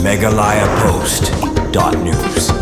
megalayapost.news.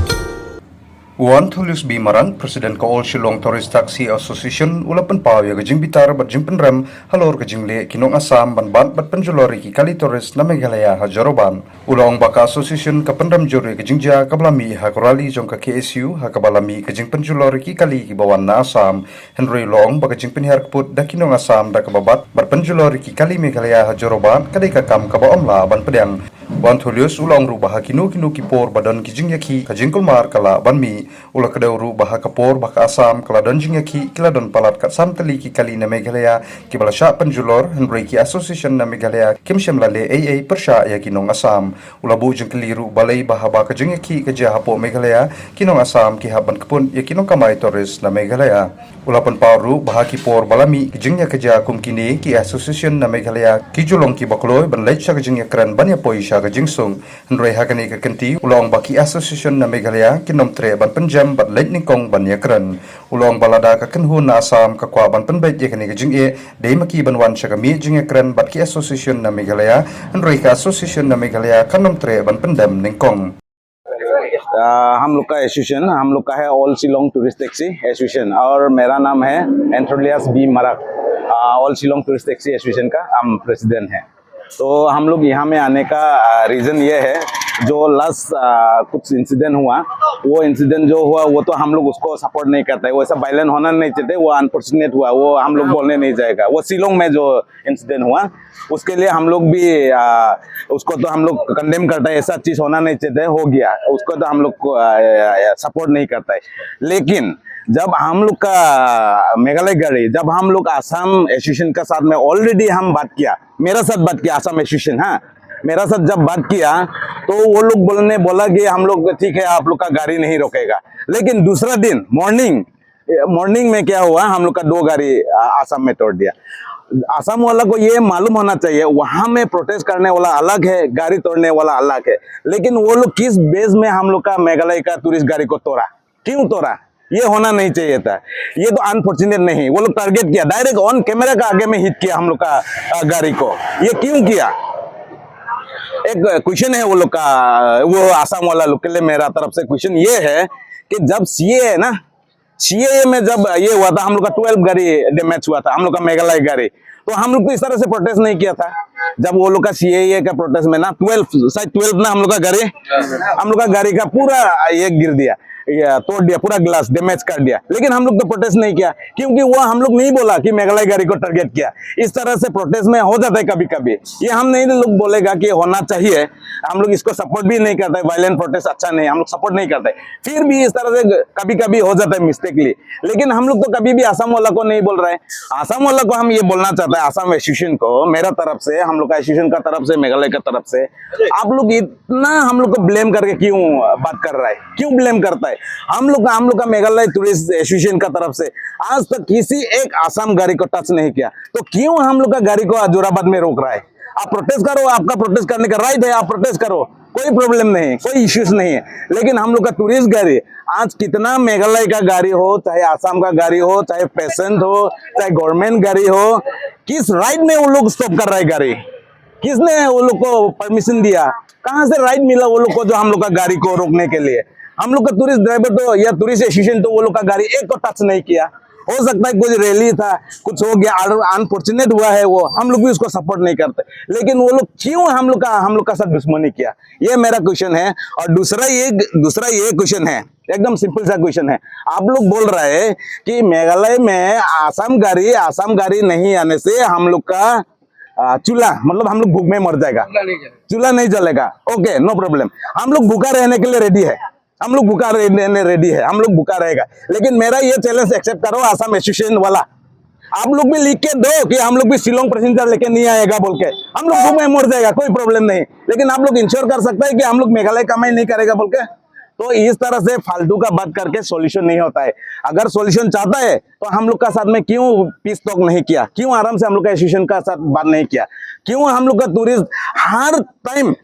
Wan Thulius B. Marang, President ka All Shillong Tourist Taxi Association, ulapan pawya gajing bitar bat jing penrem, halor gajing le kinong asam ban bat penjulori ki kali tourist na Meghalaya hajaroban. Ulang baka association ka penrem juri gajing ja kablami hakorali jong ka KSU hakabalami gajing penjulori ki kali ki bawan na asam. Henry Long baka jing penhar kput da kinong asam da kababat bat penjulori ki kali Meghalaya hajaroban kadai ka kam ka baomla ban pedang. Wan Thulius ulang rubah kinu kipor badan kijing yaki kajing kulmar kala banmi ula kadau bah kapor bah asam kala donjing yaki kila don palat kat sam teli ki kali na Meghalaya ki balasya penjulor Henry ki association na Meghalaya kim shemlale AA persya yaki nong asam ula bu jeng keliru balai bah kajing yaki kaja hapo Meghalaya kinong asam ki haban kepun yaki nong kamai tourist na Meghalaya ula pun paru bah kipor balami kijing ya kaja kum kini ki association na Meghalaya ki julong ki bakloi ban lech kajing yakran ban ya poisha kajing sung Henry hakani ka kenti ulong baki association na Meghalaya kinom tre ban penjam bat lech ningkong ban yakran ulong balada ka kenhun na asam ka kwa ban penbait yakani kajing e dei maki ban wan shakami jing yakran bat ki association na Meghalaya Henry ka association na Meghalaya kanom tre ban pendam ningkong. हम लोग का association हम लोग का है all Shillong tourist taxi association और मेरा नाम है Anthrolius B Marak. All Shillong tourist taxi association का हम प्रेसिडेंट हैं। तो हम लोग यहाँ में आने का रीज़न ये है जो लास्ट कुछ इंसिडेंट हुआ वो इंसिडेंट जो हुआ वो तो हम लोग उसको सपोर्ट नहीं करते, वो ऐसा वायलेंट होना नहीं चाहते, वो अनफॉर्चुनेट हुआ, वो हम लोग बोलने नहीं जाएगा। वो शिलोंग में जो इंसिडेंट हुआ उसके लिए हम लोग भी उसको तो हम लोग कंडेम करते हैं, ऐसा चीज़ होना नहीं चाहते, हो गया उसको तो हम लोग सपोर्ट नहीं करता है। लेकिन जब हम लोग का मेघालय गाड़ी जब हम लोग आसाम एसोसिएशन का साथ में ऑलरेडी हम बात किया, मेरा साथ बात किया आसाम एसोसिएशन, हाँ मेरा साथ जब बात किया तो वो लोग बोला कि हम लोग ठीक है आप लोग का गाड़ी नहीं रोकेगा। लेकिन दूसरा दिन मॉर्निंग में क्या हुआ, हम लोग का 2 गाड़ी आसाम में तोड़ दिया। आसाम वाला को ये मालूम होना चाहिए वहां में प्रोटेस्ट करने वाला अलग है, गाड़ी तोड़ने वाला अलग है, लेकिन वो लोग किस बेस में हम लोग का मेघालय का टूरिस्ट गाड़ी को तोड़ा, क्यों तोड़ा, ये होना नहीं चाहिए था। ये तो अनफॉर्चुनेट नहीं, वो लोग टारगेट किया, डायरेक्ट ऑन कैमरा का आगे में हिट किया हम लोग का गाड़ी को, ये क्यों किया। एक क्वेश्चन है वो लोग का, वो आसाम वाला लोग के लिए मेरा तरफ से क्वेश्चन ये है कि जब सीए ना, सीए में जब ये हुआ था हम लोग का 12 गाड़ी डैमेज हुआ था, हम लोग का मेघालय गाड़ी, तो हम लोग तो इस तरह से प्रोटेस्ट नहीं किया था। जब वो लोग का सीए का प्रोटेस्ट में ना 12 ना हम लोग का गाड़ी का पूरा ये गिर दिया, तोड़ दिया, पूरा ग्लास डैमेज कर दिया, लेकिन हम लोग तो प्रोटेस्ट नहीं किया क्योंकि वो हम लोग नहीं बोला कि मेघालय गाड़ी को टारगेट किया। इस तरह से प्रोटेस्ट में हो जाता है कभी कभी, ये हम नहीं लोग बोलेगा कि होना चाहिए, हम लोग इसको सपोर्ट भी नहीं करते, वायलेंट प्रोटेस्ट अच्छा नहीं, हम लोग सपोर्ट नहीं करते, फिर भी इस तरह से कभी कभी हो जाता है मिस्टेकली। लेकिन हम लोग तो कभी भी आसाम वाला को नहीं बोल रहे, आसाम वाला को हम ये बोलना चाहते हैं, आसाम एसोसिएशन को, मेरा तरफ से, हम लोग का एसोसिएशन का तरफ से, मेघालय का तरफ से, आप लोग इतना हम लोग को ब्लेम करके क्यों बात कर रहा है, क्यों ब्लेम करता है। हम लोग का मेघालय टूरिस्ट एसोसिएशन का तरफ से आज तक किसी एक आसाम गाड़ी को टच नहीं किया, तो क्यों हम लोग का गाड़ी को जोराबाद में रोक रहा है। आप प्रोटेस्ट करो, आपका प्रोटेस्ट करने का राइट है, आप प्रोटेस्ट करो, कोई प्रॉब्लम नहीं, कोई इश्यूज नहीं है, लेकिन हम लोग का टूरिस्ट गाड़ी आज कितना मेघालय का गाड़ी हो, चाहे आसाम का गाड़ी हो, चाहे पेशेंट हो, चाहे गवर्नमेंट गाड़ी हो, किस राइट में वो लोग स्टॉप कर रहा है गाड़ी, किसने वो लोग को परमिशन दिया, कहां से राइट मिला वो लोग को जो हम लोग का गाड़ी को रोकने के लिए। हम लोग का टूरिस्ट ड्राइवर तो या टूरिस्ट एसोसिएशन तो वो लोग का गाड़ी एक को टच नहीं किया। हो सकता है कुछ रैली था, कुछ हो गया, अनफॉर्चुनेट हुआ है, वो हम लोग भी उसको सपोर्ट नहीं करते, लेकिन वो लोग क्यों हम लोग का साथ दुश्मनी किया, ये मेरा क्वेश्चन है। और दूसरा ये क्वेश्चन है, एकदम सिंपल सा क्वेश्चन है, आप लोग बोल रहे हैं कि मेघालय में आसाम गाड़ी नहीं आने से हम लोग का चूल्हा, मतलब हम लोग भूख में मर जाएगा, चूल्हा नहीं जलेगा, ओके नो प्रॉब्लम, हम लोग भूखा रहने के लिए रेडी है, हम लोग भूखा रहने रेडी है, हम लोग भूखा रहेगा, लेकिन मेरा ये चैलेंज एक्सेप्ट करो आसाम एसोसिएशन वाला, आप लोग भी लिख के दो कि हम लोग भी शिलोंग पैसेंजर लेके नहीं आएगा बोल के, हम लोग भूख में मर जाएगा, कोई प्रॉब्लम नहीं, लेकिन आप लोग इंश्योर कर सकते हैं कि हम लोग मेघालय कमाई नहीं करेगा बोल के। तो इस तरह से फालतू का बात करके सॉल्यूशन नहीं होता है। अगर सॉल्यूशन चाहता है तो हम लोग का साथ में क्यों पीस टॉक नहीं किया, क्यों आराम से हम लोग का एसोसिएशन का साथ बात नहीं किया, क्यों हम लोग का टूरिस्ट हर टाइम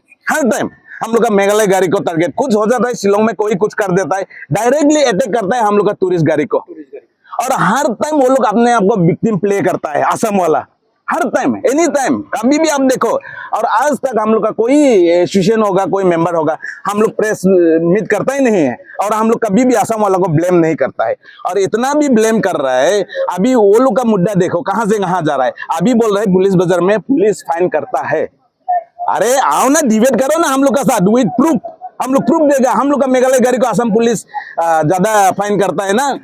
हम लोग का मेघालय गाड़ी को टारगेट, कुछ हो जाता है शिलोंग में कोई कुछ कर देता है, डायरेक्टली अटैक करता है हम लोग का टूरिस्ट गाड़ी को, और हर टाइम वो लोग अपने आप को विक्टिम प्ले करता है आसाम वाला, हर टाइम, एनी टाइम, कभी भी आप देखो। और आज तक हम लोग का कोई एसोसिएशन होगा, कोई मेंबर होगा, हम लोग प्रेस मीट करता ही नहीं है, और हम लोग कभी भी असम वालों को ब्लेम नहीं करता है। और इतना भी ब्लेम कर रहा है, अभी वो लोग का मुद्दा देखो कहां से कहां जा रहा है। अभी बोल रहे हैं पुलिस बाजार में पुलिस फाइन करता है। अरे आओ ना, डिबेट करो ना हम लोग का साथ विद प्रूफ। हम लोग प्रूफ देगा। हम लोग का मेघालय गाड़ी को असम पुलिस ज्यादा फाइन करता है ना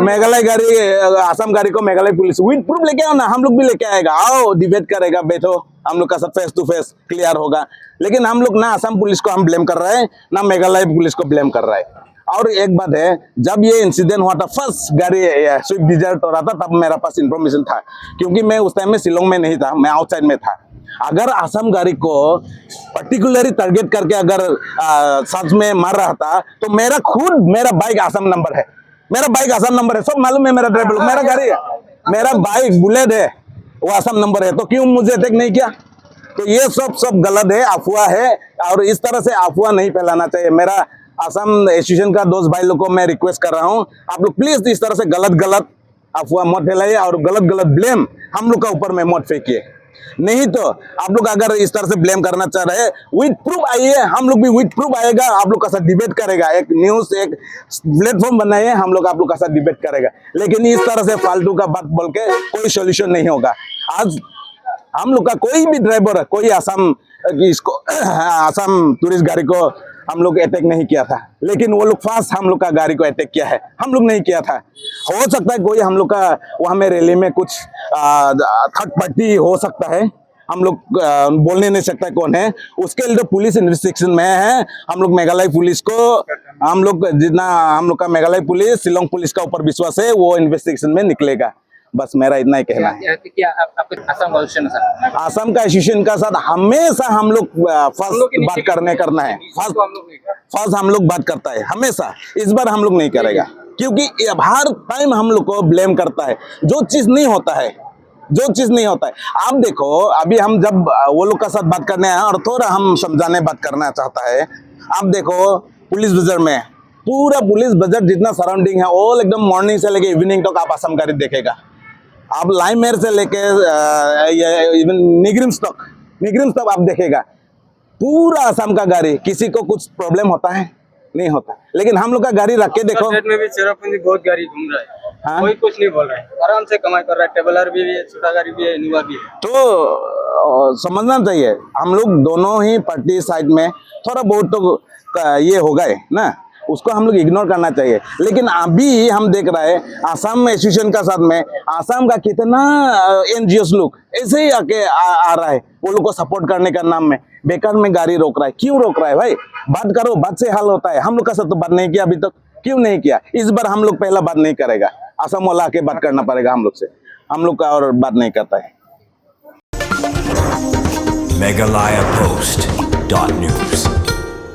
मेघालय गाड़ी, असम गाड़ी को मेघालय पुलिस विद प्रूफ लेके आओ ना, हम लोग भी लेके आएगा। आओ डिबेट करेगा, बैठो, हम लोग का सब फेस टू फेस क्लियर होगा। लेकिन हम लोग ना असम पुलिस को हम ब्लेम कर रहे हैं, ना मेघालय पुलिस को ब्लेम कर रहे हैं। और एक बात है, जब ये इंसिडेंट हुआ था, फर्स्ट गाड़ी स्विफ्ट डिजायर तो रहा था, तब मेरा पास इंफॉर्मेशन था, क्योंकि मैं उस टाइम में शिलोंग में नहीं था, मैं आउटसाइड में था। अगर असम गाड़ी को पर्टिकुलरली टारगेट करके अगर सच में मार रहा था, तो मेरा बाइक असम नंबर है, मेरा बाइक असम नंबर है, सब मालूम है। मेरा ड्राइवर, मेरा गाड़ी है, मेरा बाइक बुलेट है, वो असम नंबर है, तो क्यों मुझे अटैक नहीं किया? तो ये सब गलत है, अफवाह है, और इस तरह से अफवाह नहीं फैलाना चाहिए। मेरा असम एसोसिएशन का दोस्त भाई लोग को मैं रिक्वेस्ट कर रहा हूँ, आप लोग प्लीज इस तरह से गलत अफवाह मत फैलाइए, और गलत ब्लेम हम लोग का ऊपर में मत फेंकिए। नहीं तो आप लोग अगर इस तरह से ब्लेम करना चाह रहे हैं, विद प्रूफ आइए, हम लोग भी विद प्रूफ आएगा, आप लोग का साथ डिबेट करेगा, एक न्यूज, एक प्लेटफॉर्म बनाइए, हम लोग आप लोग का साथ डिबेट करेगा। लेकिन इस तरह से फालतू का बात बोल के कोई सोल्यूशन नहीं होगा। आज हम लोग का कोई भी ड्राइवर, कोई असम टूरिस्ट गाड़ी को हम लोग अटैक नहीं किया था, लेकिन वो लोग फास्ट हम लोग का गाड़ी को अटैक किया है, हम लोग नहीं किया था। हो सकता है कोई हम लोग का वहां में रैली में कुछ थर्ड पार्टी हो सकता है, हम लोग बोलने नहीं सकता कौन है, उसके लिए तो पुलिस इन्वेस्टिगेशन में है। हम लोग मेघालय पुलिस को, हम लोग जितना हम लोग का मेघालय पुलिस, शिलोंग पुलिस का ऊपर विश्वास है, वो इन्वेस्टिगेशन में निकलेगा। बस मेरा इतना ही कहना है। क्या आपको असम एसोसिएशन असम का एसोसिएशन का साथ हमेशा हम लोग फर्स्ट बात करना है, फर्स्ट हम लोग बात करता है हमेशा। इस बार हम लोग नहीं करेगा, क्योंकि हर टाइम हम लोग को ब्लेम करता है, जो चीज नहीं होता है। आप देखो, अभी हम जब वो लोग का साथ बात करने आए, और थोड़ा हम समझाने बात करना चाहता है। आप देखो पुलिस बाजार में, पूरा पुलिस बाजार जितना सराउंडिंग है, ऑल एकदम मॉर्निंग से लेके इवनिंग तक आप असम गाड़ी देखेगा। आप लाइमेर से लेके इवन निग्रिम्स तक आप देखेगा, पूरा असम का गाड़ी। किसी को कुछ प्रॉब्लम होता है? नहीं होता। लेकिन हम लोग का गाड़ी रख के देखो, में भी चेरापूंजी बहुत गाड़ी घूम रहा है, हाँ? कोई कुछ नहीं बोल रहा है, आराम से कमाई कर रहा है, ट्रेवलर भी है, छोटा गाड़ी भी है, इनोवा भी है। तो समझना चाहिए, हम लोग दोनों ही पार्टी साइड में थोड़ा बहुत तो ये हो गए ना, उसको हम लोग इग्नोर करना चाहिए। लेकिन अभी हम देख रहे हैं असम एसोसिएशन का साथ में असम का कितना एनजीओ लोग ऐसे ही आके आ रहा है, वो लोग को सपोर्ट करने का नाम में बेकार में गाड़ी रोक रहा है। क्यों रोक रहा है भाई? बात करो, बात से हल होता है। हम लोग का साथ तो बात नहीं किया अभी तक, क्यों नहीं किया? इस बार हम लोग पहला बात नहीं करेगा, असम वाला आके बात करना पड़ेगा हम लोग से, हम लोग का और बात नहीं करता है। MeghalayaPost.news